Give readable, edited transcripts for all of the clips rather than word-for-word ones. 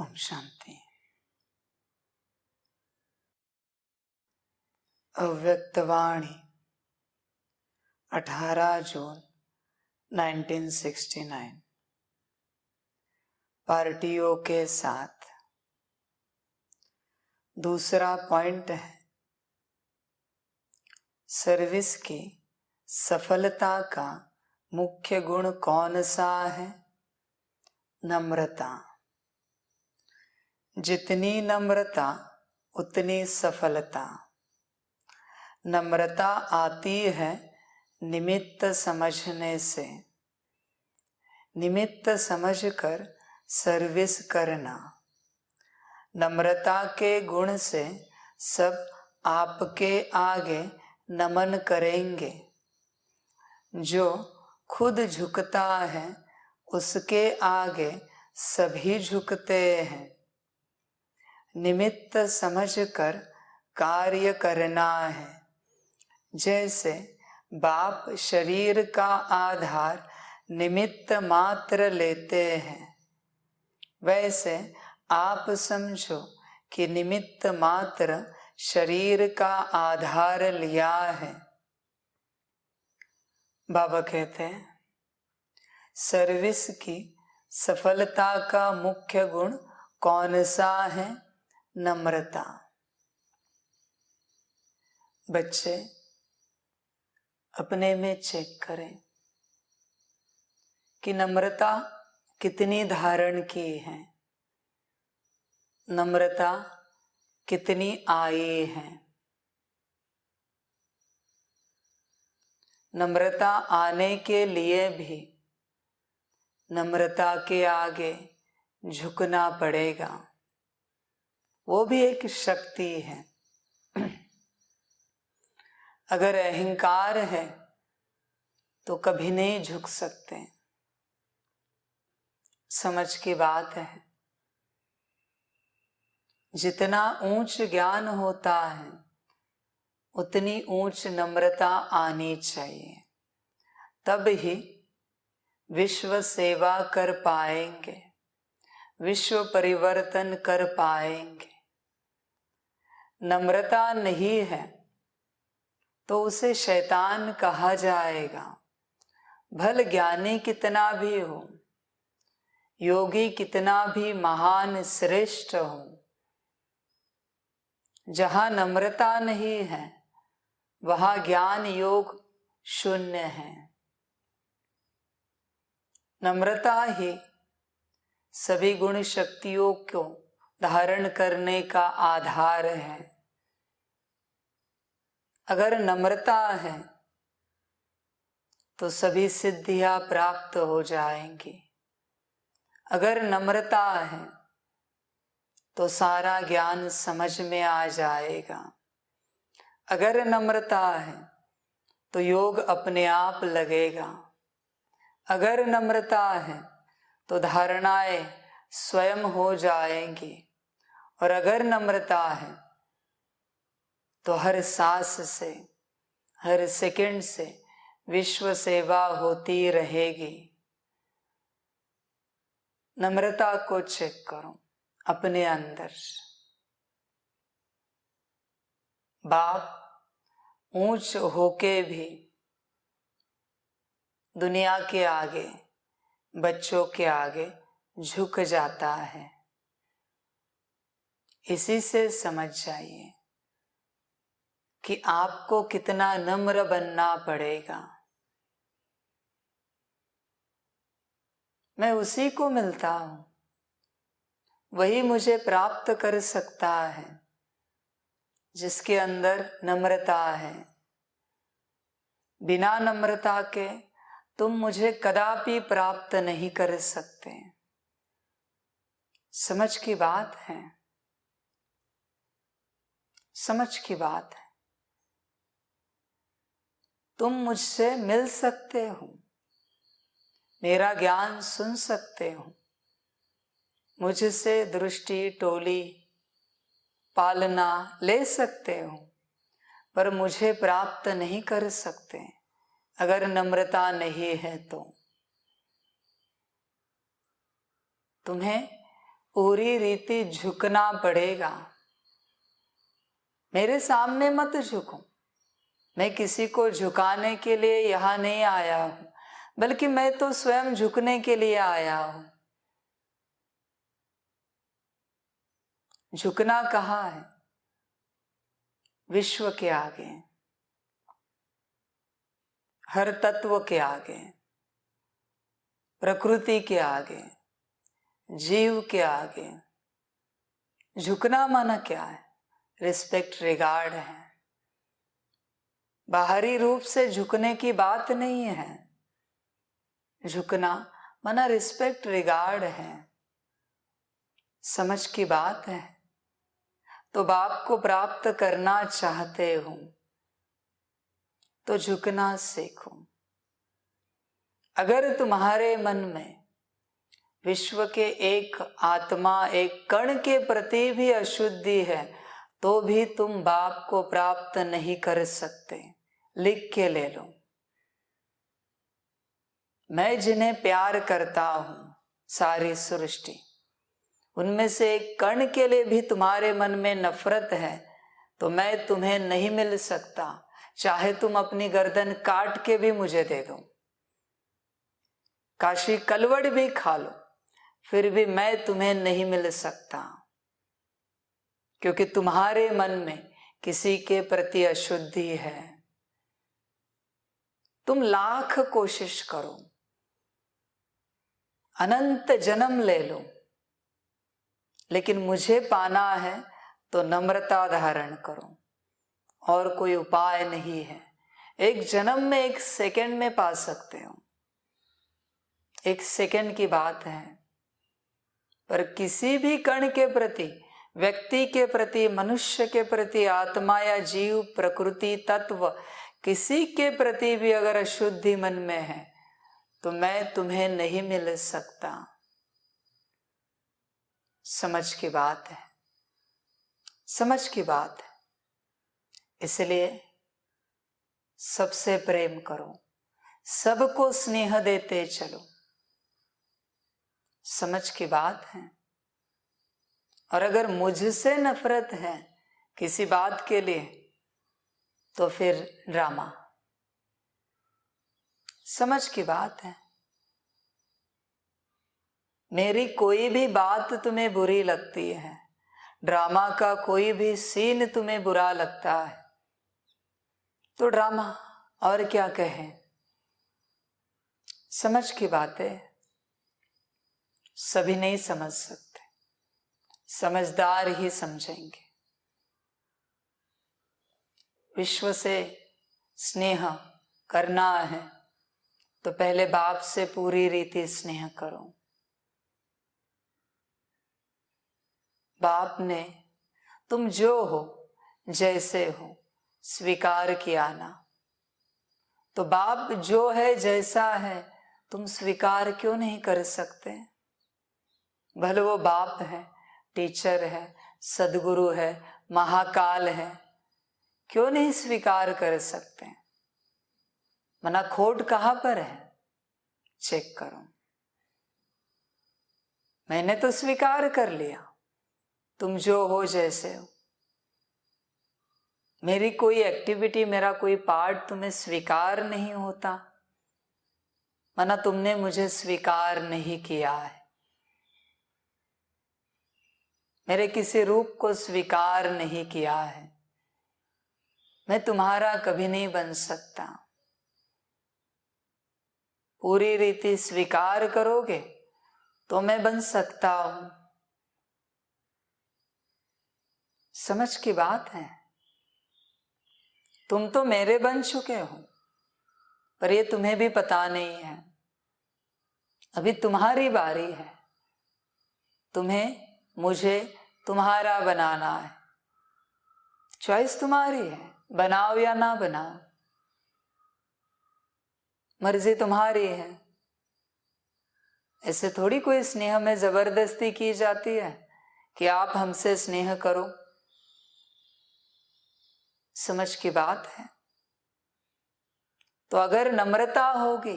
ओम शांति। अव्यक्तवाणी 18 जून 1969 पार्टियों के साथ दूसरा पॉइंट है सर्विस की सफलता का मुख्य गुण कौन सा है? नम्रता। जितनी नम्रता उतनी सफलता। नम्रता आती है निमित्त समझने से। निमित्त समझकर सर्विस करना। नम्रता के गुण से सब आपके आगे नमन करेंगे। जो खुद झुकता है उसके आगे सभी झुकते हैं। निमित्त समझकर कार्य करना है। जैसे बाप शरीर का आधार निमित्त मात्र लेते हैं, वैसे आप समझो कि निमित्त मात्र शरीर का आधार लिया है। बाबा कहते हैं सर्विस की सफलता का मुख्य गुण कौन सा है? नम्रता। बच्चे अपने में चेक करें कि नम्रता कितनी धारण की है, नम्रता कितनी आई है। नम्रता आने के लिए भी नम्रता के आगे झुकना पड़ेगा। वो भी एक शक्ति है। अगर अहंकार है तो कभी नहीं झुक सकते। समझ की बात है। जितना ऊंच ज्ञान होता है उतनी ऊंच नम्रता आनी चाहिए, तब ही विश्व सेवा कर पाएंगे, विश्व परिवर्तन कर पाएंगे। नम्रता नहीं है तो उसे शैतान कहा जाएगा। भल ज्ञानी कितना भी हो, योगी कितना भी महान श्रेष्ठ हो, जहां नम्रता नहीं है वहां ज्ञान योग शून्य है। नम्रता ही सभी गुण शक्तियों को धारण करने का आधार है। अगर नम्रता है तो सभी सिद्धियां प्राप्त हो जाएंगी। अगर नम्रता है तो सारा ज्ञान समझ में आ जाएगा। अगर नम्रता है तो योग अपने आप लगेगा। अगर नम्रता है तो धारणाएं स्वयं हो जाएंगी। और अगर नम्रता है तो हर सांस से, हर सेकंड से विश्व सेवा होती रहेगी। नम्रता को चेक करो अपने अंदर। बाप ऊंच होके भी दुनिया के आगे, बच्चों के आगे झुक जाता है। इसी से समझ जाइए कि आपको कितना नम्र बनना पड़ेगा। मैं उसी को मिलता हूं, वही मुझे प्राप्त कर सकता है जिसके अंदर नम्रता है। बिना नम्रता के तुम मुझे कदापि प्राप्त नहीं कर सकते। समझ की बात है, समझ की बात है। तुम मुझसे मिल सकते हो, मेरा ज्ञान सुन सकते हो, मुझसे दृष्टि टोली पालना ले सकते हो, पर मुझे प्राप्त नहीं कर सकते अगर नम्रता नहीं है तो। तुम्हें पूरी रीति झुकना पड़ेगा। मेरे सामने मत झुको। मैं किसी को झुकाने के लिए यहाँ नहीं आया हूं, बल्कि मैं तो स्वयं झुकने के लिए आया हूं। झुकना कहाँ है? विश्व के आगे, हर तत्व के आगे, प्रकृति के आगे, जीव के आगे। झुकना माना क्या है? रिस्पेक्ट, रिगार्ड है। बाहरी रूप से झुकने की बात नहीं है। झुकना माना रिस्पेक्ट, रिगार्ड है, समझ की बात है। तो बाप को प्राप्त करना चाहते हो तो झुकना सीखो। अगर तुम्हारे मन में विश्व के एक आत्मा, एक कण के प्रति भी अशुद्धि है, तो भी तुम बाप को प्राप्त नहीं कर सकते। लिख के ले लो। मैं जिन्हें प्यार करता हूं, सारी सृष्टि, उनमें से एक कण के लिए भी तुम्हारे मन में नफरत है, तो मैं तुम्हें नहीं मिल सकता। चाहे तुम अपनी गर्दन काट के भी मुझे दे दो, काशी कलवड़ भी खा लो, फिर भी मैं तुम्हें नहीं मिल सकता, क्योंकि तुम्हारे मन में किसी के प्रति अशुद्धि है। तुम लाख कोशिश करो, अनंत जन्म ले लो, लेकिन मुझे पाना है तो नम्रता धारण करो, और कोई उपाय नहीं है। एक जन्म में, एक सेकंड में पा सकते हो, एक सेकंड की बात है। पर किसी भी कण के प्रति, व्यक्ति के प्रति, मनुष्य के प्रति, आत्मा या जीव, प्रकृति, तत्व, किसी के प्रति भी अगर अशुद्धि मन में है तो मैं तुम्हें नहीं मिल सकता। समझ की बात है, समझ की बात है। इसलिए सबसे प्रेम करो, सबको स्नेह देते चलो। समझ की बात है। और अगर मुझसे नफरत है किसी बात के लिए तो फिर ड्रामा। समझ की बात है। मेरी कोई भी बात तुम्हें बुरी लगती है, ड्रामा का कोई भी सीन तुम्हें बुरा लगता है, तो ड्रामा, और क्या कहें। समझ की बात है। सभी नहीं समझ सकते, समझदार ही समझेंगे। विश्व से स्नेह करना है तो पहले बाप से पूरी रीति स्नेह करो। बाप ने तुम जो हो, जैसे हो, स्वीकार किया ना, तो बाप जो है, जैसा है, तुम स्वीकार क्यों नहीं कर सकते? भले वो बाप है, टीचर है, सदगुरु है, महाकाल है, क्यों नहीं स्वीकार कर सकते? मना खोट कहां पर है? चेक करो। मैंने तो स्वीकार कर लिया, तुम जो हो, जैसे हो। मेरी कोई एक्टिविटी, मेरा कोई पार्ट तुम्हें स्वीकार नहीं होता, मना तुमने मुझे स्वीकार नहीं किया है। मेरे किसी रूप को स्वीकार नहीं किया है, मैं तुम्हारा कभी नहीं बन सकता। पूरी रीति स्वीकार करोगे तो मैं बन सकता हूं। समझ की बात है। तुम तो मेरे बन चुके हो, पर ये तुम्हें भी पता नहीं है। अभी तुम्हारी बारी है, तुम्हें मुझे तुम्हारा बनाना है। चॉइस तुम्हारी है, बनाओ या ना बनाओ, मर्जी तुम्हारी है। ऐसे थोड़ी कोई स्नेह में जबरदस्ती की जाती है कि आप हमसे स्नेह करो। समझ की बात है। तो अगर नम्रता होगी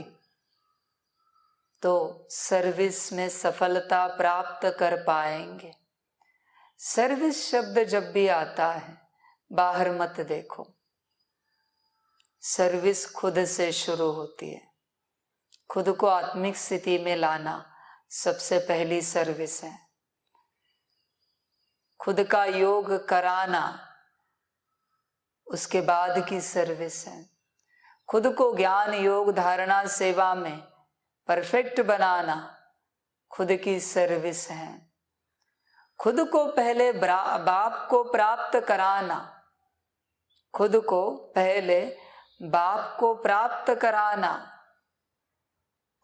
तो सर्विस में सफलता प्राप्त कर पाएंगे। सर्विस शब्द जब भी आता है बाहर मत देखो, सर्विस खुद से शुरू होती है। खुद को आत्मिक स्थिति में लाना सबसे पहली सर्विस है। खुद का योग कराना उसके बाद की सर्विस है। खुद को ज्ञान योग धारणा सेवा में परफेक्ट बनाना खुद की सर्विस है। खुद को पहले बाप को प्राप्त कराना, खुद को पहले बाप को प्राप्त कराना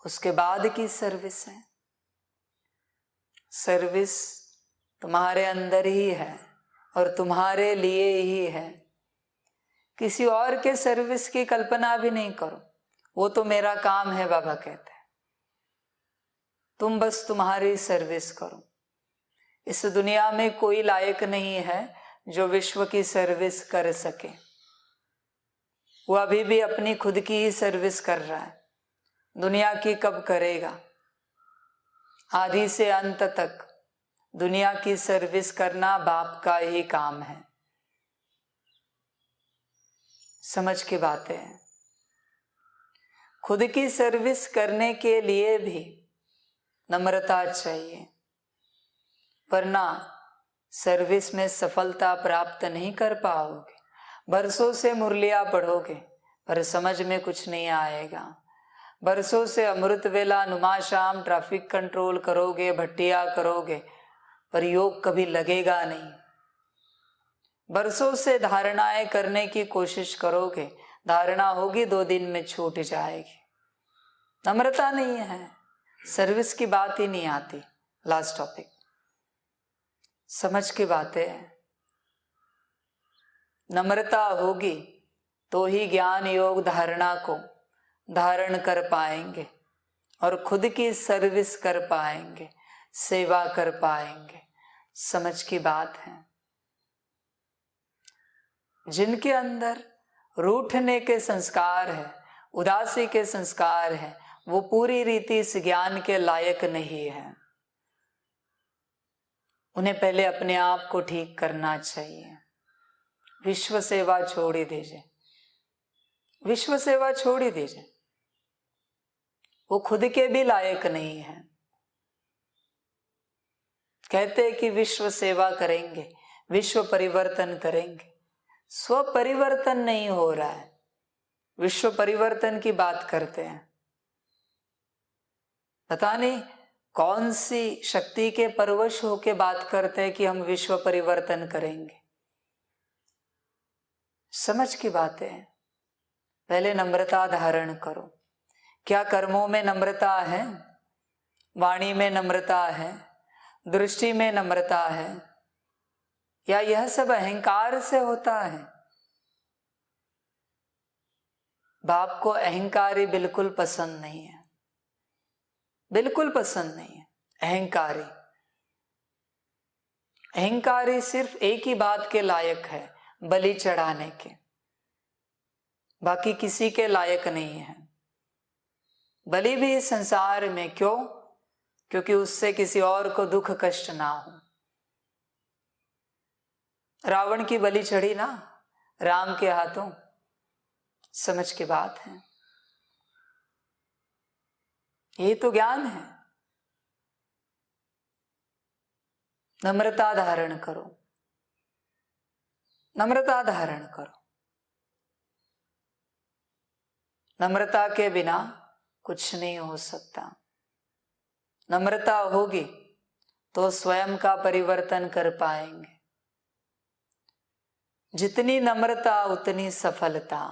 उसके बाद की सर्विस है। सर्विस तुम्हारे अंदर ही है और तुम्हारे लिए ही है। किसी और के सर्विस की कल्पना भी नहीं करो, वो तो मेरा काम है बाबा कहते हैं। तुम बस तुम्हारी सर्विस करो। इस दुनिया में कोई लायक नहीं है जो विश्व की सर्विस कर सके। वो अभी भी अपनी खुद की ही सर्विस कर रहा है, दुनिया की कब करेगा। आदि से अंत तक दुनिया की सर्विस करना बाप का ही काम है। समझ की बातें हैं। खुद की सर्विस करने के लिए भी नम्रता चाहिए, वरना सर्विस में सफलता प्राप्त नहीं कर पाओगे। बरसों से मुरलिया पढ़ोगे पर समझ में कुछ नहीं आएगा। बरसों से अमृत वेला नुमा शाम ट्रैफिक कंट्रोल करोगे, भट्टिया करोगे, पर योग कभी लगेगा नहीं। बरसों से धारणाएं करने की कोशिश करोगे, धारणा होगी 2 दिन में छूट जाएगी। नम्रता नहीं है, सर्विस की बात ही नहीं आती। लास्ट टॉपिक, समझ की बातें हैं। नम्रता होगी तो ही ज्ञान योग धारणा को धारण कर पाएंगे और खुद की सर्विस कर पाएंगे, सेवा कर पाएंगे। समझ की बात है। जिनके अंदर रूठने के संस्कार है, उदासी के संस्कार है, वो पूरी रीति इस ज्ञान के लायक नहीं है। उन्हें पहले अपने आप को ठीक करना चाहिए। विश्व सेवा छोड़ ही दीजिए, विश्व सेवा छोड़ ही दीजिए। वो खुद के भी लायक नहीं है। कहते कि विश्व सेवा करेंगे, विश्व परिवर्तन करेंगे। स्व परिवर्तन नहीं हो रहा है, विश्व परिवर्तन की बात करते हैं। पता नहीं कौन सी शक्ति के परवश होके बात करते हैं कि हम विश्व परिवर्तन करेंगे। समझ की बातें हैं। पहले नम्रता धारण करो। क्या कर्मों में नम्रता है? वाणी में नम्रता है? दृष्टि में नम्रता है? या यह सब अहंकार से होता है? बाप को अहंकारी बिल्कुल पसंद नहीं है, बिल्कुल पसंद नहीं है। अहंकारी अहंकारी सिर्फ एक ही बात के लायक है, बलि चढ़ाने के, बाकी किसी के लायक नहीं है। बलि भी इस संसार में क्यों? क्योंकि उससे किसी और को दुख कष्ट ना हो। रावण की बलि चढ़ी ना राम के हाथों। समझ की बात है। ये तो ज्ञान है। नम्रता धारण करो, नम्रता धारण करो। नम्रता के बिना कुछ नहीं हो सकता। नम्रता होगी तो स्वयं का परिवर्तन कर पाएंगे। जितनी नम्रता उतनी सफलता,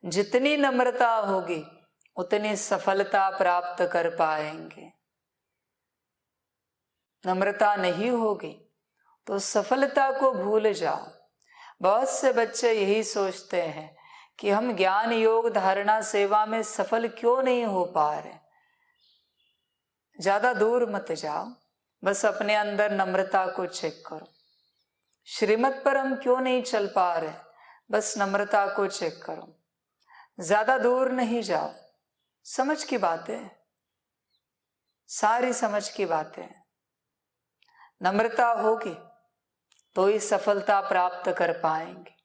जितनी नम्रता होगी उतनी सफलता प्राप्त कर पाएंगे। नम्रता नहीं होगी तो सफलता को भूल जाओ। बहुत से बच्चे यही सोचते हैं कि हम ज्ञान योग धारणा सेवा में सफल क्यों नहीं हो पा रहे। ज्यादा दूर मत जाओ, बस अपने अंदर नम्रता को चेक करो। श्रीमत पर हम क्यों नहीं चल पा रहे, बस नम्रता को चेक करो। ज्यादा दूर नहीं जाओ। समझ की बात है। सारी समझ की बातें हैं। नम्रता होगी तो ही सफलता प्राप्त कर पाएंगे।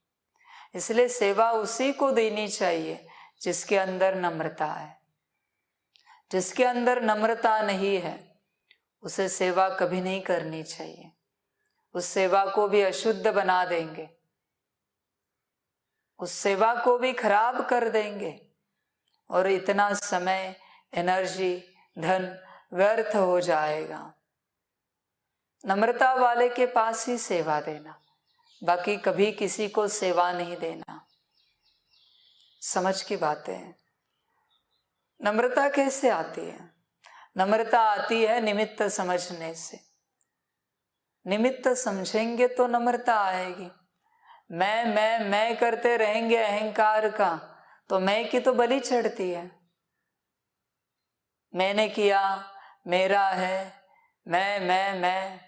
इसलिए सेवा उसी को देनी चाहिए जिसके अंदर नम्रता है। जिसके अंदर नम्रता नहीं है उसे सेवा कभी नहीं करनी चाहिए। उस सेवा को भी अशुद्ध बना देंगे, उस सेवा को भी खराब कर देंगे और इतना समय, एनर्जी, धन व्यर्थ हो जाएगा। नम्रता वाले के पास ही सेवा देना, बाकी कभी किसी को सेवा नहीं देना। समझ की बातें हैं। नम्रता कैसे आती है? नम्रता आती है निमित्त समझने से। निमित्त समझेंगे तो नम्रता आएगी। मैं करते रहेंगे अहंकार का तो मैं की तो बलि चढ़ती है। मैंने किया, मेरा है, मैं।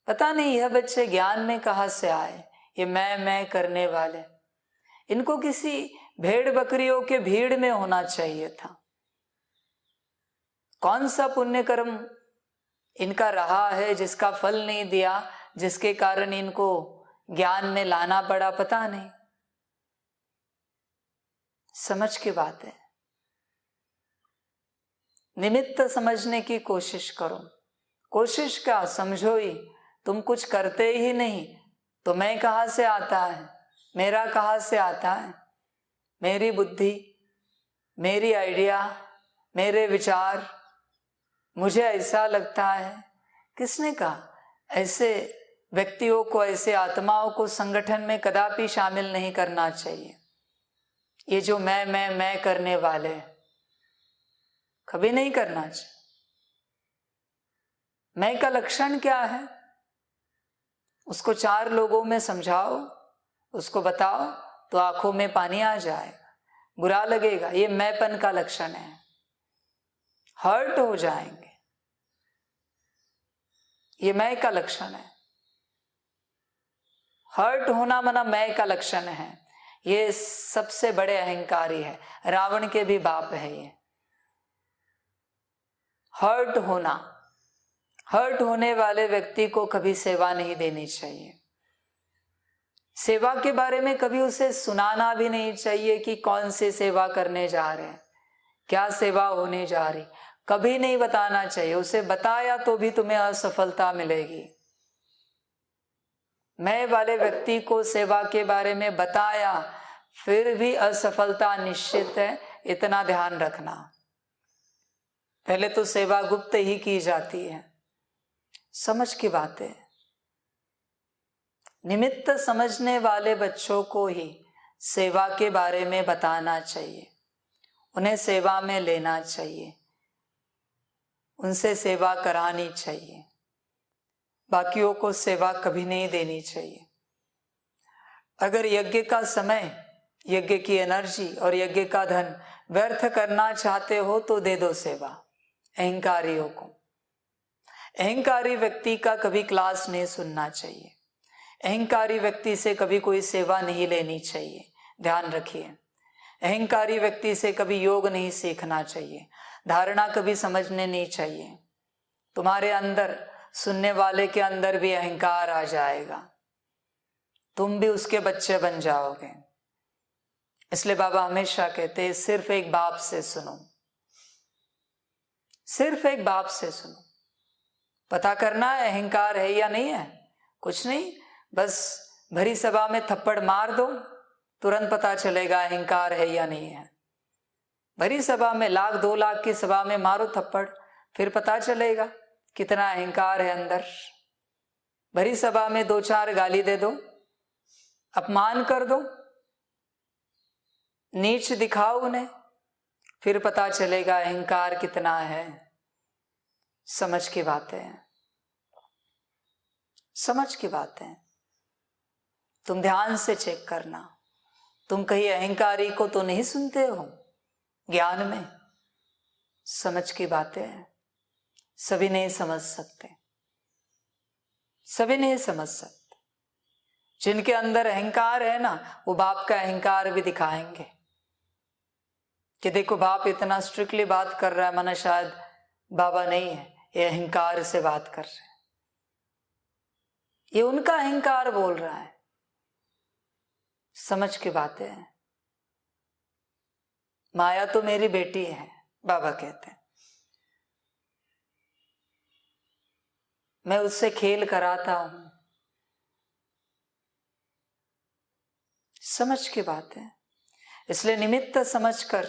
पता नहीं यह बच्चे ज्ञान में कहां से आए, ये मैं करने वाले। इनको किसी भेड़ बकरियों के भीड़ में होना चाहिए था। कौन सा पुण्य कर्म इनका रहा है जिसका फल नहीं दिया, जिसके कारण इनको ज्ञान में लाना पड़ा, पता नहीं। समझ की बात है। निमित्त समझने की कोशिश करो। कोशिश क्या, समझो ही। तुम कुछ करते ही नहीं तो मैं कहां से आता है, मेरा कहां से आता है? मेरी बुद्धि, मेरी आइडिया, मेरे विचार, मुझे ऐसा लगता है। किसने कहा? ऐसे व्यक्तियों को, ऐसे आत्माओं को संगठन में कदापि शामिल नहीं करना चाहिए। ये जो मैं करने वाले, कभी नहीं करना चाहिए। मैं का लक्षण क्या है उसको 4 लोगों में समझाओ, उसको बताओ तो आंखों में पानी आ जाएगा, बुरा लगेगा। ये मैंपन का लक्षण है, हर्ट हो जाएंगे। ये मैं का लक्षण है। हर्ट होना मना मैं का लक्षण है। ये सबसे बड़े अहंकारी है, रावण के भी बाप है ये। हर्ट होना, हर्ट होने वाले व्यक्ति को कभी सेवा नहीं देनी चाहिए। सेवा के बारे में कभी उसे सुनाना भी नहीं चाहिए कि कौन सी सेवा करने जा रहे हैं, क्या सेवा होने जा रही, कभी नहीं बताना चाहिए। उसे बताया तो भी तुम्हें असफलता मिलेगी। मैं वाले व्यक्ति को सेवा के बारे में बताया फिर भी असफलता निश्चित है, इतना ध्यान रखना। पहले तो सेवा गुप्त ही की जाती है। समझ की बात है। निमित्त समझने वाले बच्चों को ही सेवा के बारे में बताना चाहिए, उन्हें सेवा में लेना चाहिए, उनसे सेवा करानी चाहिए। बाकियों को सेवा कभी नहीं देनी चाहिए। अगर यज्ञ का समय, यज्ञ की एनर्जी और यज्ञ का धन व्यर्थ करना चाहते हो तो दे दो सेवा अहंकारियों को। अहंकारी व्यक्ति का कभी क्लास नहीं सुनना चाहिए। अहंकारी व्यक्ति से कभी कोई सेवा नहीं लेनी चाहिए, ध्यान रखिए। अहंकारी व्यक्ति से कभी योग नहीं सीखना चाहिए, धारणा कभी समझने नहीं चाहिए। तुम्हारे अंदर, सुनने वाले के अंदर भी अहंकार आ जाएगा, तुम भी उसके बच्चे बन जाओगे। इसलिए बाबा हमेशा कहते हैं सिर्फ एक बाप से सुनो, सिर्फ एक बाप से सुनो। पता करना है अहंकार है या नहीं है, कुछ नहीं, बस भरी सभा में थप्पड़ मार दो, तुरंत पता चलेगा अहंकार है या नहीं है। भरी सभा में, 1 लाख 2 लाख की सभा में मारो थप्पड़, फिर पता चलेगा कितना अहंकार है अंदर। भरी सभा में 2-4 गाली दे दो, अपमान कर दो, नीच दिखाओ उन्हें, फिर पता चलेगा अहंकार कितना है। समझ की बातें हैं, समझ की बातें हैं। तुम ध्यान से चेक करना, तुम कहीं अहंकारी को तो नहीं सुनते हो ज्ञान में। समझ की बातें हैं। सभी नहीं समझ सकते, सभी नहीं समझ सकते। जिनके अंदर अहंकार है ना, वो बाप का अहंकार भी दिखाएंगे कि देखो बाप इतना स्ट्रिक्टली बात कर रहा है, माना शायद बाबा नहीं है, ये अहंकार से बात कर रहे हैं, ये उनका अहंकार बोल रहा है। समझ की बातें हैं। माया तो मेरी बेटी है, बाबा कहते हैं, मैं उससे खेल कराता हूं। समझ की बात है। इसलिए निमित्त समझकर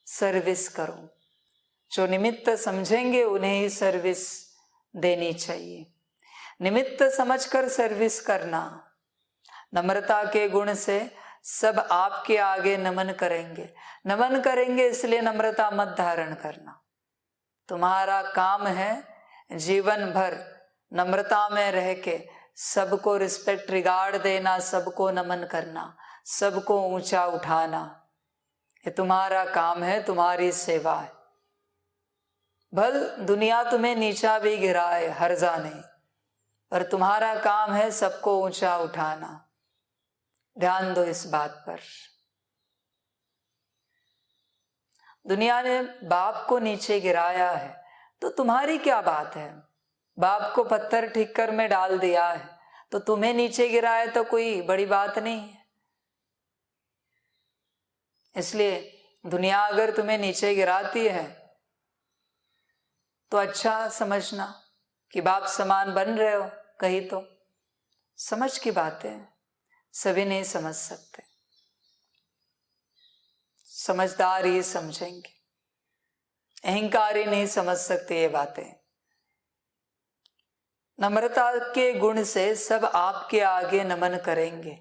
सर्विस करो। जो निमित्त समझेंगे उन्हें ही सर्विस देनी चाहिए। निमित्त समझकर सर्विस करना। नम्रता के गुण से सब आपके आगे नमन करेंगे। नमन करेंगे इसलिए नम्रता मत धारण करना। तुम्हारा काम है जीवन भर नम्रता में रह के सबको रिस्पेक्ट रिगार्ड देना, सबको नमन करना, सबको ऊंचा उठाना। ये तुम्हारा काम है, तुम्हारी सेवा है। भल दुनिया तुम्हें नीचा भी गिराए, हर्जा नहीं, पर तुम्हारा काम है सबको ऊंचा उठाना। ध्यान दो इस बात पर। दुनिया ने बाप को नीचे गिराया है तो तुम्हारी क्या बात है। बाप को पत्थर ठिक्कर में डाल दिया है तो तुम्हें नीचे गिराया तो कोई बड़ी बात नहीं है। इसलिए दुनिया अगर तुम्हें नीचे गिराती है तो अच्छा समझना कि बाप समान बन रहे हो कहीं तो। समझ की बातें सभी नहीं समझ सकते, समझदार ही समझेंगे, अहंकारी नहीं समझ सकते ये बातें। नम्रता के गुण से सब आपके आगे नमन करेंगे।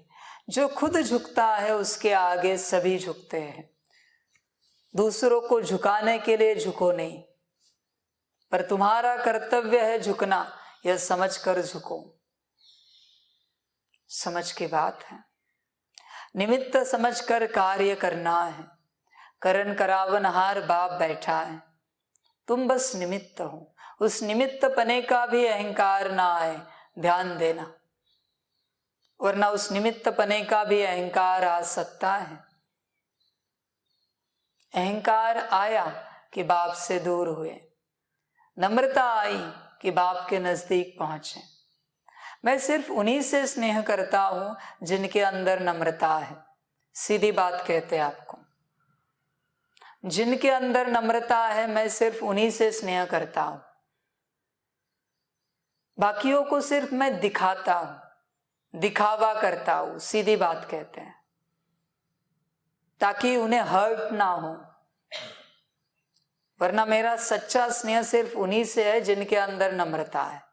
जो खुद झुकता है उसके आगे सभी झुकते हैं। दूसरों को झुकाने के लिए झुको नहीं, पर तुम्हारा कर्तव्य है झुकना, यह समझ कर झुको। समझ की बात है। निमित्त समझकर कार्य करना है। करण करावनहार बाप बैठा है, तुम बस निमित्त हो। उस निमित्त पने का भी अहंकार ना आए, ध्यान देना, वरना उस निमित्त पने का भी अहंकार आ सकता है। अहंकार आया कि बाप से दूर हुए, नम्रता आई कि बाप के नजदीक पहुंचे। मैं सिर्फ उन्हीं से स्नेह करता हूं जिनके अंदर नम्रता है। सीधी बात कहते हैं आपको, जिनके अंदर नम्रता है मैं सिर्फ उन्हीं से स्नेह करता हूं। बाकियों को सिर्फ मैं दिखाता हूं, दिखावा करता हूं। सीधी बात कहते हैं, ताकि उन्हें हर्ट ना हो। वरना मेरा सच्चा स्नेह सिर्फ उन्हीं से है जिनके अंदर नम्रता है।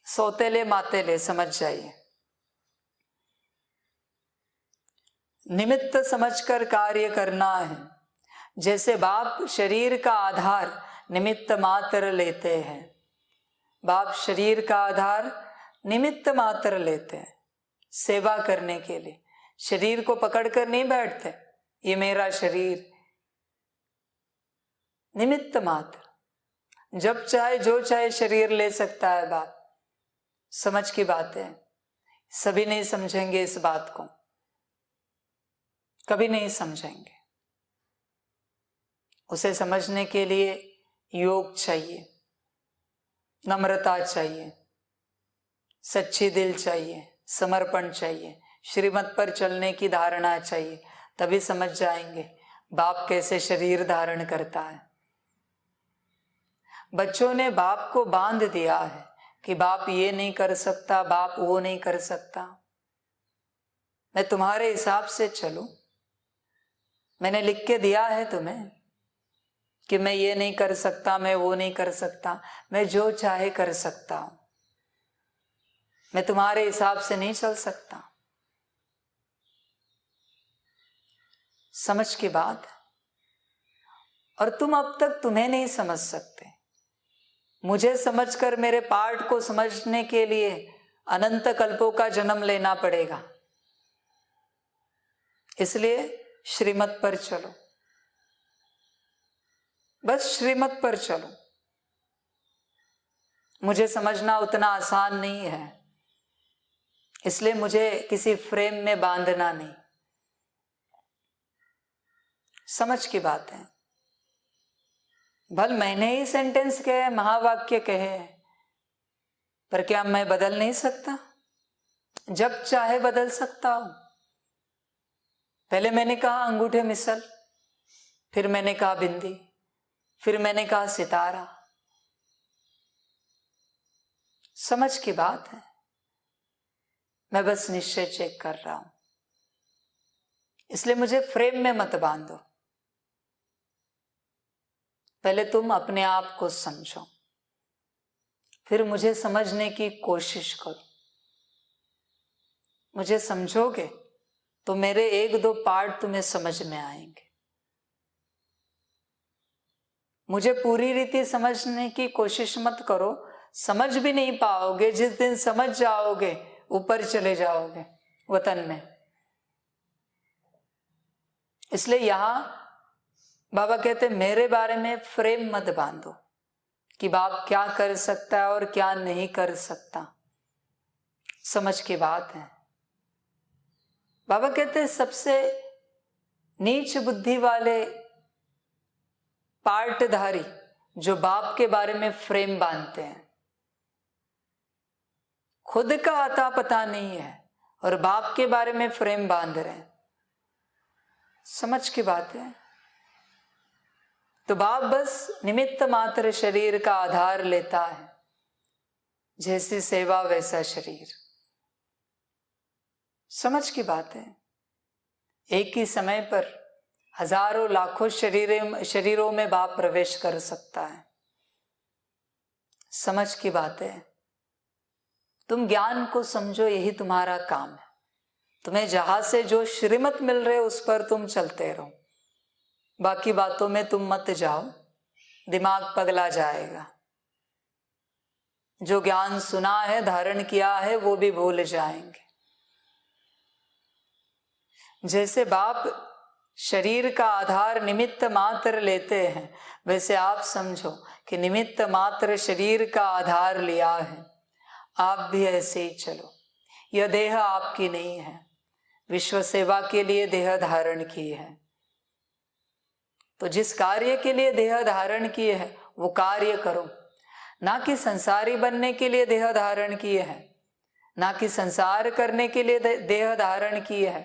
सौतेले मातेले समझ जाइए। निमित्त समझकर कार्य करना है। जैसे बाप शरीर का आधार निमित्त मात्र लेते हैं, बाप शरीर का आधार निमित्त मात्र लेते हैं सेवा करने के लिए। शरीर को पकड़कर नहीं बैठते, ये मेरा शरीर, निमित्त मात्र। जब चाहे जो चाहे शरीर ले सकता है बाप। समझ की बात है। सभी नहीं समझेंगे इस बात को, कभी नहीं समझेंगे। उसे समझने के लिए योग चाहिए, नम्रता चाहिए, सच्ची दिल चाहिए, समर्पण चाहिए, श्रीमत पर चलने की धारणा चाहिए। तभी समझ जाएंगे बाप कैसे शरीर धारण करता है। बच्चों ने बाप को बांध दिया है कि बाप ये नहीं कर सकता, बाप वो नहीं कर सकता। मैं तुम्हारे हिसाब से चलूं? मैंने लिख के दिया है तुम्हें कि मैं ये नहीं कर सकता, मैं वो नहीं कर सकता। मैं जो चाहे कर सकता हूं, मैं तुम्हारे हिसाब से नहीं चल सकता। समझ की बात है। और तुम अब तक तुम्हें नहीं समझ सकते। मुझे समझकर मेरे पाठ को समझने के लिए अनंत कल्पों का जन्म लेना पड़ेगा। इसलिए श्रीमत पर चलो, बस श्रीमत पर चलो। मुझे समझना उतना आसान नहीं है, इसलिए मुझे किसी फ्रेम में बांधना नहीं। समझ की बात है। भल मैंने ही सेंटेंस कहे, महावाक्य कहे हैं, पर क्या मैं बदल नहीं सकता? जब चाहे बदल सकता हूं। पहले मैंने कहा अंगूठे मिसल, फिर मैंने कहा बिंदी, फिर मैंने कहा सितारा। समझ की बात है, मैं बस निश्चय चेक कर रहा हूं। इसलिए मुझे फ्रेम में मत बांधो। पहले तुम अपने आप को समझो, फिर मुझे समझने की कोशिश करो। मुझे समझोगे तो मेरे एक दो पार्ट तुम्हें समझ में आएंगे। मुझे पूरी रीति समझने की कोशिश मत करो, समझ भी नहीं पाओगे। जिस दिन समझ जाओगे ऊपर चले जाओगे वतन में। इसलिए यहां बाबा कहते मेरे बारे में फ्रेम मत बांधो कि बाप क्या कर सकता है और क्या नहीं कर सकता। समझ की बात है। बाबा कहते सबसे नीच बुद्धि वाले पार्टधारी जो बाप के बारे में फ्रेम बांधते हैं, खुद का आता पता नहीं है और बाप के बारे में फ्रेम बांध रहे हैं। समझ की बात है। तो बाप बस निमित्त मात्र शरीर का आधार लेता है, जैसी सेवा वैसा शरीर। समझ की बात है। एक ही समय पर हजारों लाखों शरीरों में बाप प्रवेश कर सकता है। समझ की बात है। तुम ज्ञान को समझो, यही तुम्हारा काम है। तुम्हें जहां से जो श्रीमत मिल रहे उस पर तुम चलते रहो, बाकी बातों में तुम मत जाओ, दिमाग पगला जाएगा। जो ज्ञान सुना है, धारण किया है, वो भी भूल जाएंगे। जैसे बाप शरीर का आधार निमित्त मात्र लेते हैं, वैसे आप समझो कि निमित्त मात्र शरीर का आधार लिया है। आप भी ऐसे ही चलो। यह देह आपकी नहीं है, विश्व सेवा के लिए देह धारण की है। तो जिस कार्य के लिए देह धारण किए है वो कार्य करो, ना कि संसारी बनने के लिए देह धारण किए है, ना कि संसार करने के लिए देह धारण किए है,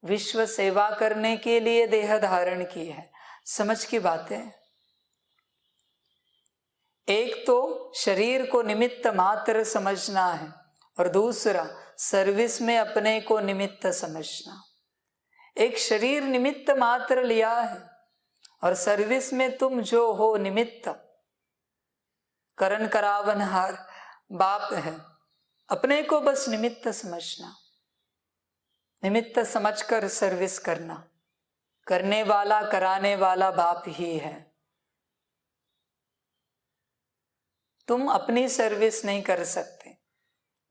विश्व सेवा करने के लिए देह धारण की है। समझ की बात है। एक तो शरीर को निमित्त मात्र समझना है और दूसरा सर्विस में अपने को निमित्त समझना। एक शरीर निमित्त मात्र लिया है और सर्विस में तुम जो हो निमित्त, करण करावनहार बाप है। अपने को बस निमित्त समझना, निमित्त समझकर सर्विस करना। करने वाला कराने वाला बाप ही है। तुम अपनी सर्विस नहीं कर सकते,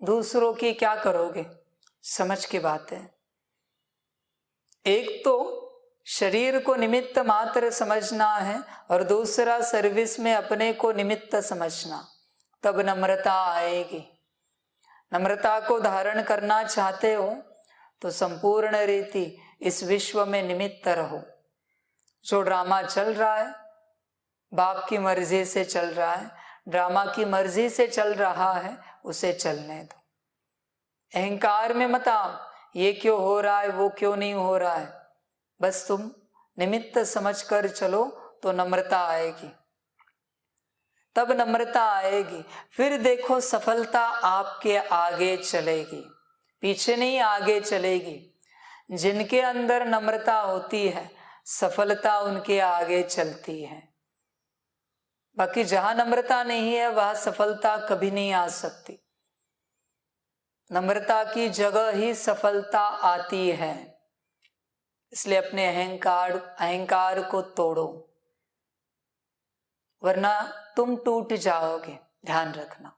दूसरों की क्या करोगे? समझ की बात है। एक तो शरीर को निमित्त मात्र समझना है और दूसरा सर्विस में अपने को निमित्त समझना, तब नम्रता आएगी। नम्रता को धारण करना चाहते हो तो संपूर्ण रीति इस विश्व में निमित्त रहो। जो ड्रामा चल रहा है बाप की मर्जी से चल रहा है, ड्रामा की मर्जी से चल रहा है, उसे चलने दो। अहंकार में मत आओ, ये क्यों हो रहा है, वो क्यों नहीं हो रहा है। बस तुम निमित्त समझकर चलो तो नम्रता आएगी। तब नम्रता आएगी, फिर देखो सफलता आपके आगे चलेगी, पीछे नहीं आगे चलेगी। जिनके अंदर नम्रता होती है सफलता उनके आगे चलती है। बाकी जहां नम्रता नहीं है वहां सफलता कभी नहीं आ सकती। नम्रता की जगह ही सफलता आती है। इसलिए अपने अहंकार को तोड़ो, वरना तुम टूट जाओगे। ध्यान रखना,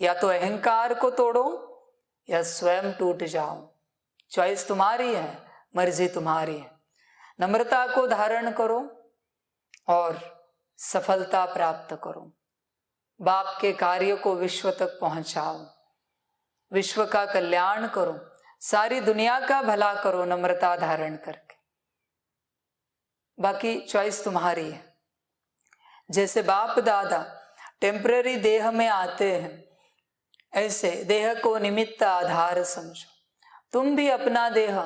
या तो अहंकार को तोड़ो या स्वयं टूट जाओ। चॉइस तुम्हारी है, मर्जी तुम्हारी है। नम्रता को धारण करो और सफलता प्राप्त करो। बाप के कार्य को विश्व तक पहुंचाओ, विश्व का कल्याण करो, सारी दुनिया का भला करो नम्रता धारण करके। बाकी चॉइस तुम्हारी है। जैसे बाप दादा टेम्पररी देह में आते हैं, ऐसे देह को निमित्त आधार समझो। तुम भी अपना देह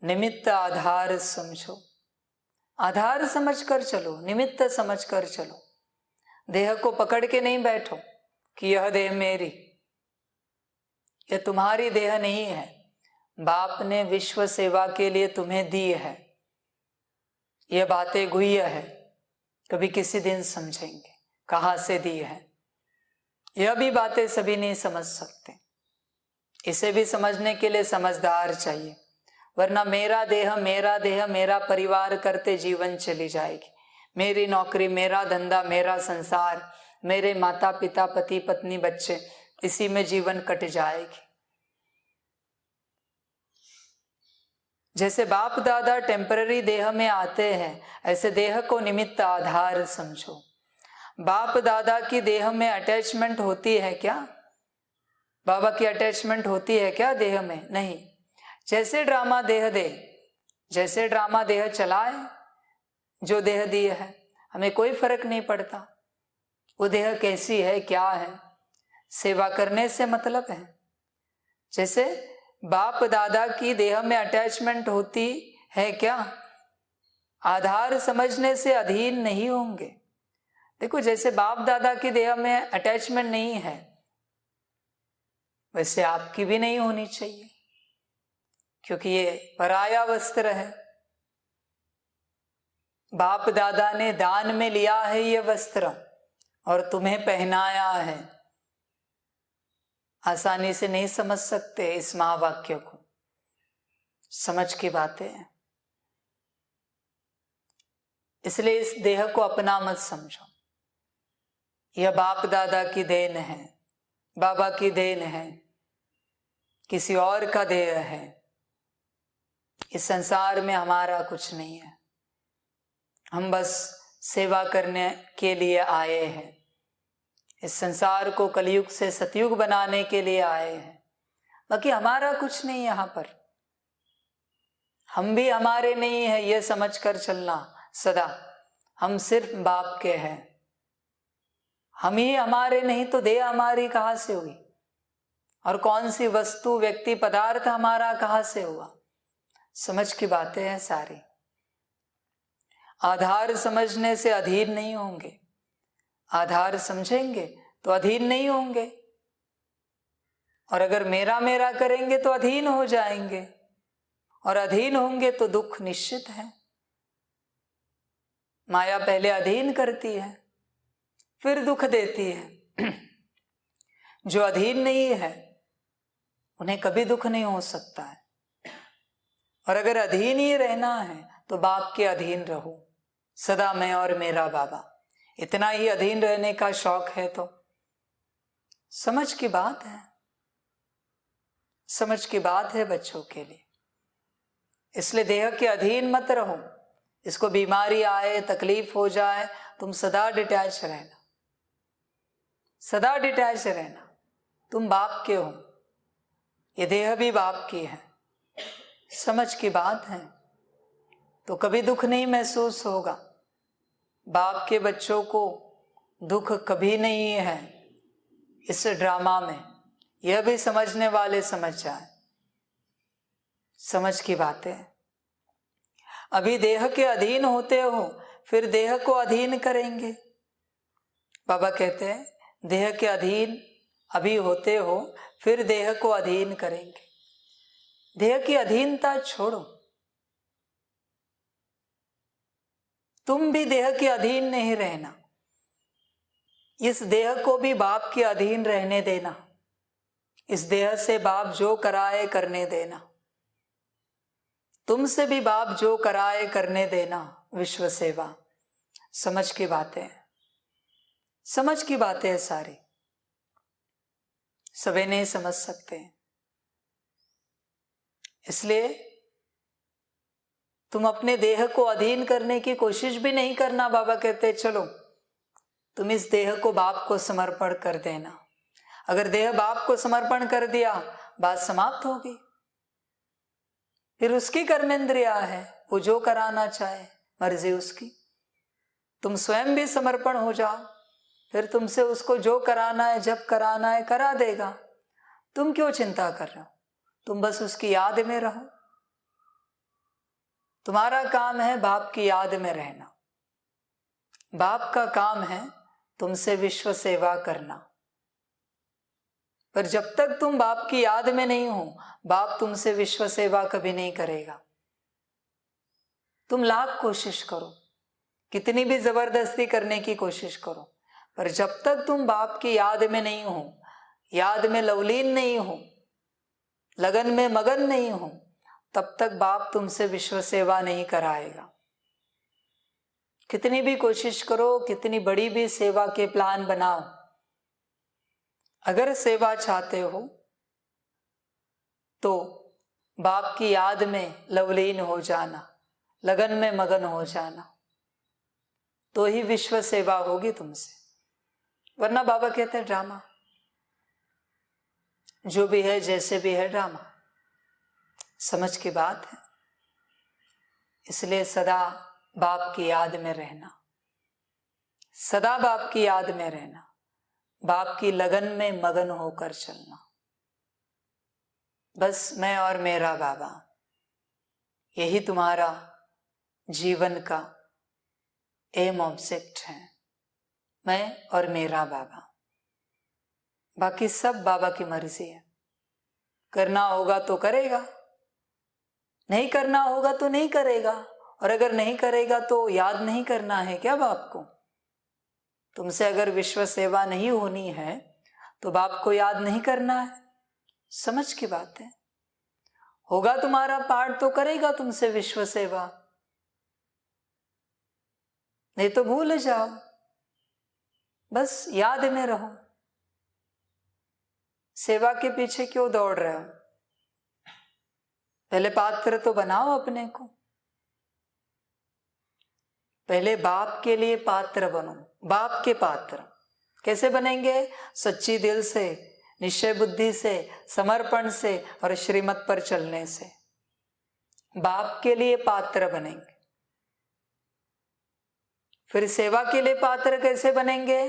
निमित्त आधार समझो। आधार समझ कर चलो, निमित्त समझ कर चलो। देह को पकड़ के नहीं बैठो कि यह देह मेरी, यह तुम्हारी देह नहीं है। बाप ने विश्व सेवा के लिए तुम्हें दी है। यह बातें गुह्य है, कभी किसी दिन समझेंगे कहाँ से दी है। यह भी बातें सभी नहीं समझ सकते। इसे भी समझने के लिए समझदार चाहिए, वरना मेरा देह मेरा परिवार करते जीवन चली जाएगी। मेरी नौकरी, मेरा धंधा, मेरा संसार, मेरे माता पिता, पति पत्नी, बच्चे, इसी में जीवन कट जाएगी। जैसे बाप दादा टेम्पररी देह में आते हैं, ऐसे देह को निमित्त आधार समझो। बाप दादा की देह में अटैचमेंट होती है क्या? बाबा की अटैचमेंट होती है क्या देह में? नहीं। जैसे ड्रामा देह दे, जैसे ड्रामा देह चलाए, जो देह दी है, हमें कोई फर्क नहीं पड़ता वो देह कैसी है, क्या है। सेवा करने से मतलब है। जैसे बाप दादा की देह में अटैचमेंट होती है क्या? आधार समझने से अधीन नहीं होंगे। देखो, जैसे बाप दादा की देह में अटैचमेंट नहीं है, वैसे आपकी भी नहीं होनी चाहिए, क्योंकि ये पराया वस्त्र है। बाप दादा ने दान में लिया है ये वस्त्र और तुम्हें पहनाया है। आसानी से नहीं समझ सकते इस महावाक्य को, समझ की बातें हैं। इसलिए इस देह को अपना मत समझो। यह बाप दादा की देन है, बाबा की देन है, किसी और का देह है। इस संसार में हमारा कुछ नहीं है। हम बस सेवा करने के लिए आए हैं। इस संसार को कलयुग से सतयुग बनाने के लिए आए हैं। बाकी हमारा कुछ नहीं यहाँ पर। हम भी हमारे नहीं है, ये समझ कर चलना सदा। हम सिर्फ बाप के हैं। हम ही हमारे नहीं तो देह हमारी कहाँ से हुई? और कौन सी वस्तु, व्यक्ति, पदार्थ हमारा कहाँ से हुआ? समझ की बातें हैं सारी। आधार समझने से अधीन नहीं होंगे। आधार समझेंगे तो अधीन नहीं होंगे, और अगर मेरा मेरा करेंगे तो अधीन हो जाएंगे, और अधीन होंगे तो दुख निश्चित है। माया पहले अधीन करती है, फिर दुख देती है। जो अधीन नहीं है उन्हें कभी दुख नहीं हो सकता है। और अगर अधीन ही रहना है तो बाप के अधीन रहो, सदा मैं और मेरा बाबा। इतना ही अधीन रहने का शौक है तो समझ की बात है। समझ की बात है बच्चों के लिए। इसलिए देह के अधीन मत रहो। इसको बीमारी आए, तकलीफ हो जाए, तुम सदा डिटैच रहना, सदा डिटैच रहना। तुम बाप के हो, ये देह भी बाप की है। समझ की बात है तो कभी दुख नहीं महसूस होगा। बाप के बच्चों को दुख कभी नहीं है इस ड्रामा में। यह भी समझने वाले समझ जाए। समझ की बातें। अभी देह के अधीन होते हो, फिर देह को अधीन करेंगे। बाबा कहते हैं देह के अधीन अभी होते हो, फिर देह को अधीन करेंगे। देह की अधीनता छोड़ो। तुम भी देह के अधीन नहीं रहना। इस देह को भी बाप के अधीन रहने देना। इस देह से बाप जो कराए करने देना। तुमसे भी बाप जो कराए करने देना। विश्व सेवा। समझ की बातें, समझ की बातें है सारी। सभी नहीं समझ सकते, इसलिए तुम अपने देह को अधीन करने की कोशिश भी नहीं करना। बाबा कहते चलो तुम इस देह को बाप को समर्पण कर देना। अगर देह बाप को समर्पण कर दिया, बात समाप्त होगी। फिर उसकी कर्मेंद्रिया है, वो जो कराना चाहे, मर्जी उसकी। तुम स्वयं भी समर्पण हो जाओ, फिर तुमसे उसको जो कराना है, जब कराना है करा देगा। तुम क्यों चिंता कर रहे हो? तुम बस उसकी याद में रहो। तुम्हारा काम है बाप की याद में रहना। बाप का काम है तुमसे विश्व सेवा करना। पर जब तक तुम बाप की याद में नहीं हो, बाप तुमसे विश्व सेवा कभी नहीं करेगा। तुम लाख कोशिश करो, कितनी भी जबरदस्ती करने की कोशिश करो, पर जब तक तुम बाप की याद में नहीं हो, याद में लवलीन नहीं हो, लगन में मगन नहीं हो, तब तक बाप तुमसे विश्व सेवा नहीं कराएगा। कितनी भी कोशिश करो, कितनी बड़ी भी सेवा के प्लान बनाओ, अगर सेवा चाहते हो तो बाप की याद में लवलीन हो जाना, लगन में मगन हो जाना, तो ही विश्व सेवा होगी तुमसे। वरना बाबा कहते हैं ड्रामा, जो भी है जैसे भी है ड्रामा। समझ की बात है। इसलिए सदा बाप की याद में रहना, सदा बाप की याद में रहना, बाप की लगन में मगन होकर चलना। बस मैं और मेरा बाबा, यही तुम्हारा जीवन का एम ऑब्जेक्ट है। मैं और मेरा बाबा, बाकी सब बाबा की मर्जी है। करना होगा तो करेगा, नहीं करना होगा तो नहीं करेगा। और अगर नहीं करेगा तो याद नहीं करना है क्या बाप को? तुमसे अगर विश्व सेवा नहीं होनी है तो बाप को याद नहीं करना है। समझ की बात है। होगा तुम्हारा पाठ तो करेगा तुमसे विश्व सेवा, नहीं तो भूल जाओ, बस याद में रहो। सेवा के पीछे क्यों दौड़ रहे हो? पहले पात्र तो बनाओ अपने को। पहले बाप के लिए पात्र बनो। बाप के पात्र कैसे बनेंगे? सच्ची दिल से, निश्चय बुद्धि से, समर्पण से और श्रीमत पर चलने से बाप के लिए पात्र बनेंगे। फिर सेवा के लिए पात्र कैसे बनेंगे?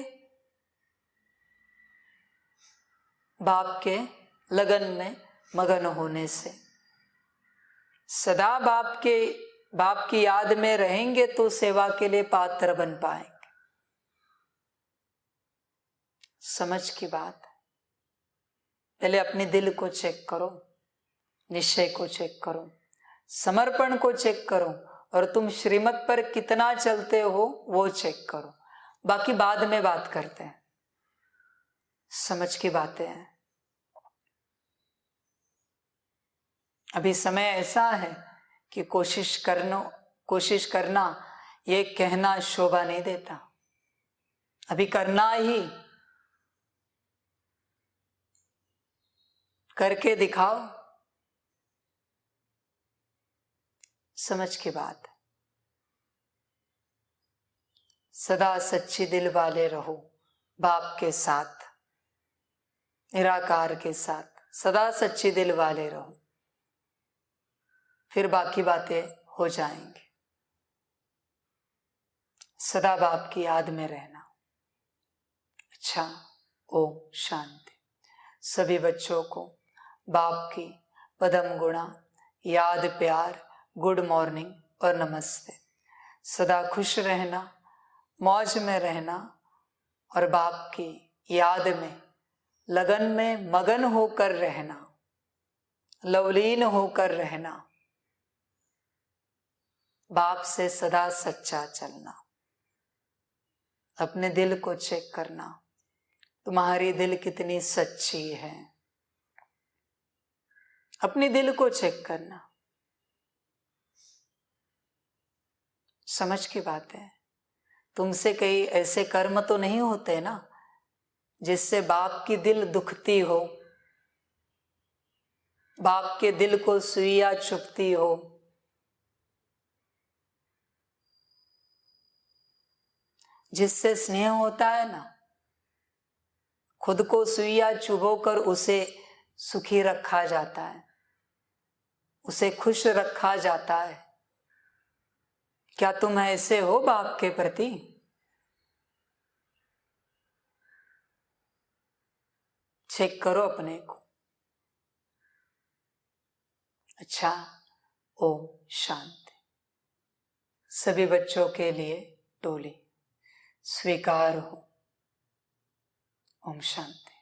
बाप के लगन में मगन होने से। सदा बाप की याद में रहेंगे तो सेवा के लिए पात्र बन पाएंगे। समझ की बात है। पहले अपने दिल को चेक करो, निश्चय को चेक करो, समर्पण को चेक करो, और तुम श्रीमत पर कितना चलते हो वो चेक करो। बाकी बाद में बात करते हैं। समझ की बातें हैं। अभी समय ऐसा है कि कोशिश करना ये कहना शोभा नहीं देता। अभी करना ही, करके दिखाओ। समझ की बात। सदा सच्ची दिल वाले रहो, बाप के साथ, निराकार के साथ सदा सच्ची दिल वाले रहो, फिर बाकी बातें हो जाएंगी। सदा बाप की याद में रहना। अच्छा, ओम शांति। सभी बच्चों को बाप की पदम गुणा, याद, प्यार, गुड मॉर्निंग और नमस्ते। सदा खुश रहना, मौज में रहना और बाप की याद में, लगन में मगन होकर रहना, लवलीन होकर रहना, बाप से सदा सच्चा चलना। अपने दिल को चेक करना, तुम्हारी दिल कितनी सच्ची है। अपने दिल को चेक करना। समझ की बात है। तुमसे कई ऐसे कर्म तो नहीं होते ना जिससे बाप की दिल दुखती हो, बाप के दिल को सुइया चुभती हो। जिससे स्नेह होता है ना, खुद को सुइया चुभोकर उसे सुखी रखा जाता है, उसे खुश रखा जाता है। क्या तुम ऐसे हो बाप के प्रति? चेक करो अपने को। अच्छा, ओम शांति। सभी बच्चों के लिए टोली स्वीकार हो। ओम शांति।